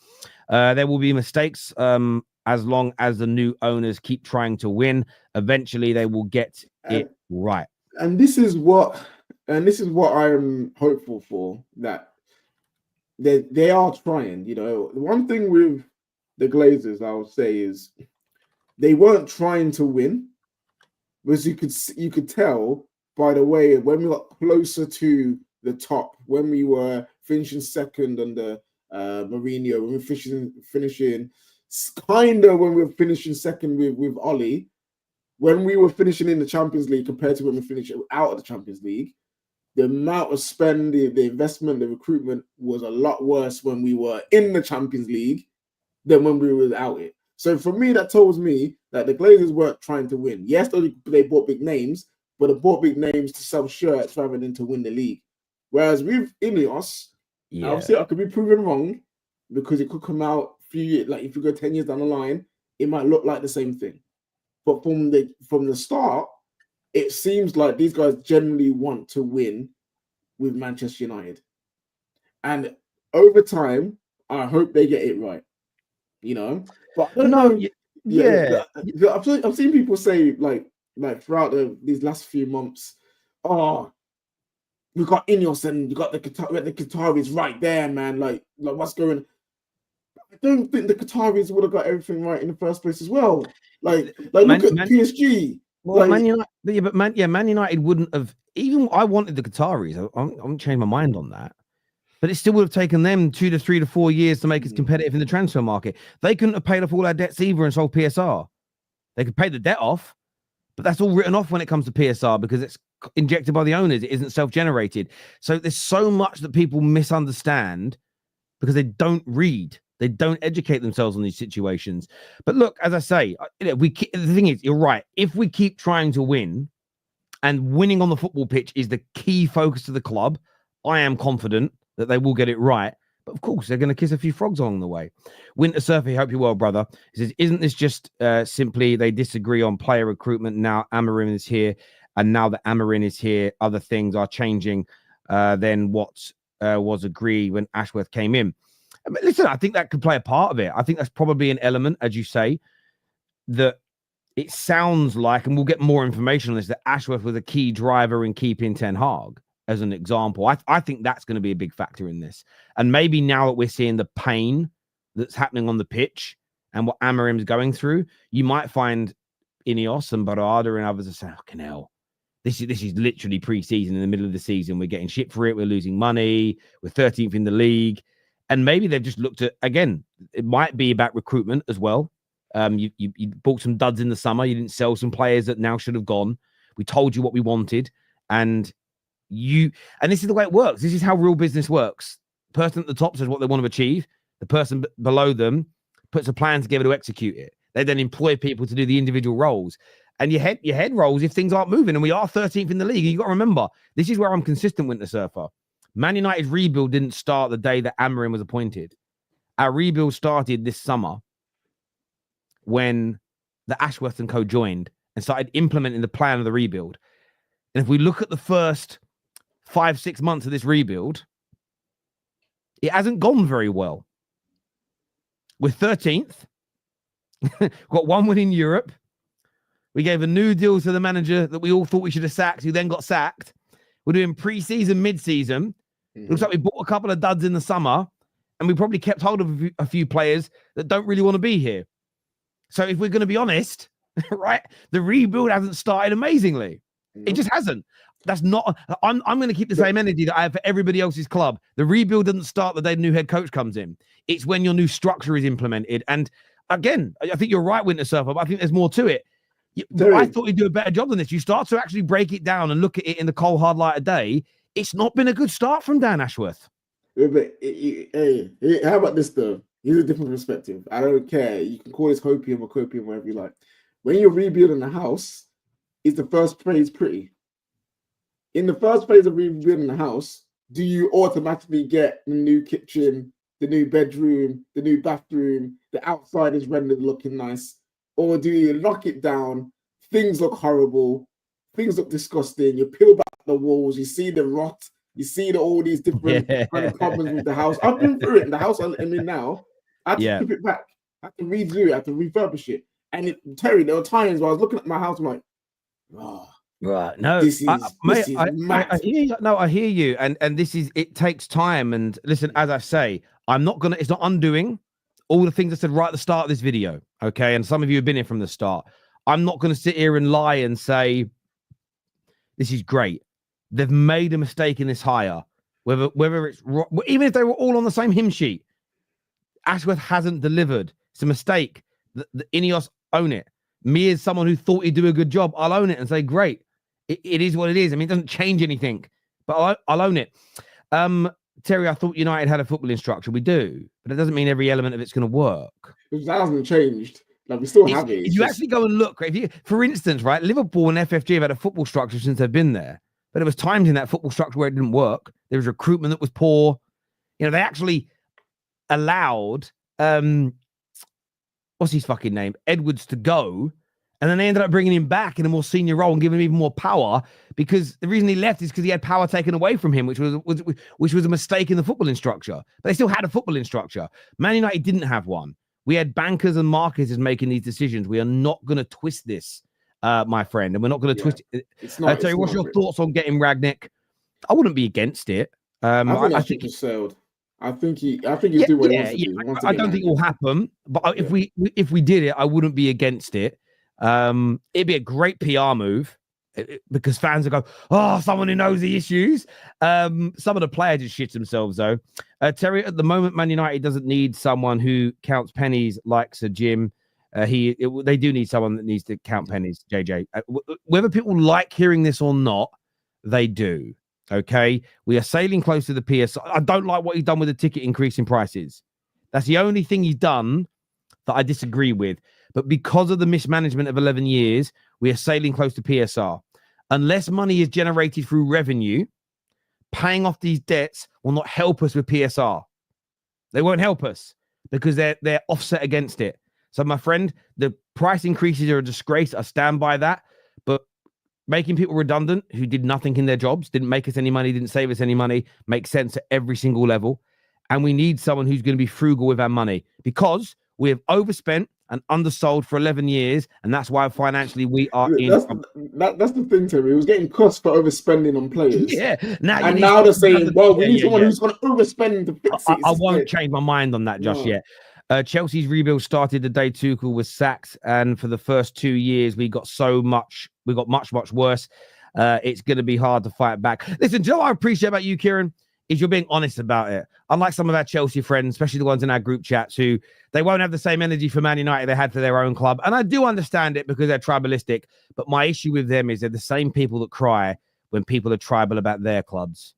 There will be mistakes as long as the new owners keep trying to win. Eventually, they will get it right. And this is what I'm hopeful for, that they are trying. You know, the one thing with the Glazers, I would say, is they weren't trying to win, because you could tell by the way when we got closer to the top, when we were finishing second under Mourinho, when we were finishing kind of when we were finishing second with Ollie, when we were finishing in the Champions League compared to when we finished out of the Champions League, the amount of spend, the investment, the recruitment was a lot worse when we were in the Champions League than when we were out it. So for me, that tells me that the Glazers weren't trying to win. Yes, they bought big names, but they bought big names to sell shirts rather than to win the league. Whereas with Ineos, obviously I could be proven wrong, because it could come out a few years, like if you go 10 years down the line, it might look like the same thing. But from the start, it seems like these guys generally want to win with Manchester United. And over time, I hope they get it right. You know? But I don't know. I've seen people say like throughout these last few months, oh, we got Ineos and you got the Qataris right there, man. Like what's going on? I don't think the Qataris would have got everything right in the first place as well. Like look at PSG. Well, Man United, Man United wouldn't have. Even I wanted the Qataris. I haven't changed my mind on that. But it still would have taken them 2 to 3 to 4 years to make us competitive in the transfer market. They couldn't have paid off all our debts either and sold PSR. They could pay the debt off, but that's all written off when it comes to PSR because it's injected by the owners. It isn't self-generated. So there's so much that people misunderstand because they don't read. They don't educate themselves on these situations. But look, as I say, the thing is, you're right. If we keep trying to win, and winning on the football pitch is the key focus of the club, I am confident that they will get it right. But of course, they're going to kiss a few frogs along the way. Winter Surfer, hope you're well, brother. He says, isn't this just simply they disagree on player recruitment? Now Amorim is here, and now that Amorim is here, other things are changing than what was agreed when Ashworth came in. I mean, listen, I think that could play a part of it. I think that's probably an element, as you say, that it sounds like, and we'll get more information on this, that Ashworth was a key driver in keeping Ten Hag, as an example. I think that's going to be a big factor in this. And maybe now that we're seeing the pain that's happening on the pitch and what Amorim's going through, you might find Ineos and Barada and others are saying, fucking hell, this is literally pre-season, in the middle of the season. We're getting shit for it. We're losing money. We're 13th in the league. And maybe they've just looked at, again, it might be about recruitment as well. You bought some duds in the summer. You didn't sell some players that now should have gone. We told you what we wanted. And this is the way it works. This is how real business works. The person at the top says what they want to achieve. The person below them puts a plan together to execute it. They then employ people to do the individual roles. And your head rolls if things aren't moving. And we are 13th in the league. And you've got to remember, this is where I'm consistent, Winter Surfer. Man United's rebuild didn't start the day that Amorim was appointed. Our rebuild started this summer when the Ashworth and co joined and started implementing the plan of the rebuild. And if we look at the first 5-6 months of this rebuild, it hasn't gone very well. We're 13th. Got one win in Europe. We gave a new deal to the manager that we all thought we should have sacked, who then got sacked. We're doing pre-season, mid-season. Looks like we bought a couple of duds in the summer, and we probably kept hold of a few players that don't really want to be here. So if we're going to be honest, right, the rebuild hasn't started amazingly. It just hasn't. That's not. I'm going to keep the same energy that I have for everybody else's club. The rebuild doesn't start the day the new head coach comes in. It's when your new structure is implemented. And again, I think you're right, Winter Surfer, but I think there's more to it. I thought you'd do a better job than this. You start to actually break it down and look at it in the cold, hard light of day. It's not been a good start from Dan Ashworth. Yeah, but hey, how about this though? Here's a different perspective. I don't care. You can call this hopium or copium, whatever you like. When you're rebuilding a house, is the first phase pretty? In the first phase of rebuilding the house, do you automatically get the new kitchen, the new bedroom, the new bathroom, the outside is rendered looking nice? Or do you lock it down? Things look horrible. Things look disgusting. You peel back the walls. You see the rot. You see all these different kind of problems with the house. I've been through it. In the house I'm in now, I had to strip it back. I had to redo it. I had to refurbish it. And Terry, there were times where I was looking at my house, I'm like, oh, right. No, this is mad. I hear you. No, I hear you. And this is, it takes time. And listen, as I say, it's not undoing all the things I said right at the start of this video. Okay. And some of you have been here from the start. I'm not going to sit here and lie and say, this is great. They've made a mistake in this hire. Whether it's, even if they were all on the same hymn sheet, Ashworth hasn't delivered. It's a mistake. The Ineos own it. Me as someone who thought he'd do a good job, I'll own it and say, great. It is what it is. I mean, it doesn't change anything, but I'll own it. Terry, I thought United had a footballing structure. We do, but it doesn't mean every element of it's going to work. That hasn't changed. Like, we still have it. If you actually go and look, for instance, right, Liverpool and FFG have had a football structure since they've been there, but there was times in that football structure where it didn't work. There was recruitment that was poor. You know, they actually allowed, what's his fucking name? Edwards to go. And then they ended up bringing him back in a more senior role and giving him even more power, because the reason he left is because he had power taken away from him, which was a mistake in the footballing structure. But they still had a footballing structure. Man United didn't have one. We had bankers and marketers making these decisions. We are not going to twist this, my friend, and we're not going to twist it. Terry, what's your thoughts on getting Rangnick? I wouldn't be against it. I think he sailed. I think he's doing what he wants to do. I don't think it will happen, but if we did it, I wouldn't be against it. It'd be a great PR move because fans will go, oh, someone who knows the issues. Some of the players just shit themselves though. Terry, at the moment, Man United doesn't need someone who counts pennies like Sir Jim. They do need someone that needs to count pennies, JJ. Whether people like hearing this or not, they do. Okay, we are sailing close to the PSR. I don't like what he's done with the ticket increase in prices. That's the only thing he's done that I disagree with. But because of the mismanagement of 11 years, we are sailing close to PSR. Unless money is generated through revenue, paying off these debts will not help us with PSR. They won't help us because they're offset against it. So, my friend, the price increases are a disgrace. I stand by that. But making people redundant who did nothing in their jobs, didn't make us any money, didn't save us any money, makes sense at every single level. And we need someone who's going to be frugal with our money because we have overspent and undersold for 11 years, and that's why financially we are in. That's the thing, Terry. It was getting cost for overspending on players. Yeah. Now they're saying, well, we need someone who's going to overspend to fix it. I won't change my mind on that just yet. Chelsea's rebuild started the day Tuchel was sacked, and for the first 2 years, we got much worse. It's going to be hard to fight back. Listen, do you know what I appreciate about you, Kieran? Is you're being honest about it. Unlike some of our Chelsea friends, especially the ones in our group chats, who they won't have the same energy for Man United they had for their own club. And I do understand it because they're tribalistic. But my issue with them is they're the same people that cry when people are tribal about their clubs.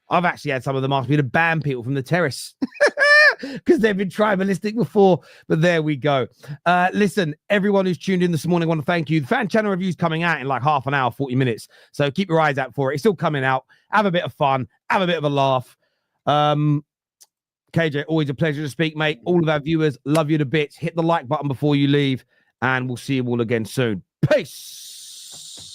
I've actually had some of them ask me to ban people from the terrace because they've been tribalistic before. But there we go. Listen, everyone who's tuned in this morning, I want to thank you. The fan channel review's coming out in like half an hour, 40 minutes. So keep your eyes out for it. It's still coming out. Have a bit of fun. Have a bit of a laugh. KJ, always a pleasure to speak, mate. All of our viewers, love you to bits. Hit the like button before you leave, and we'll see you all again soon. Peace.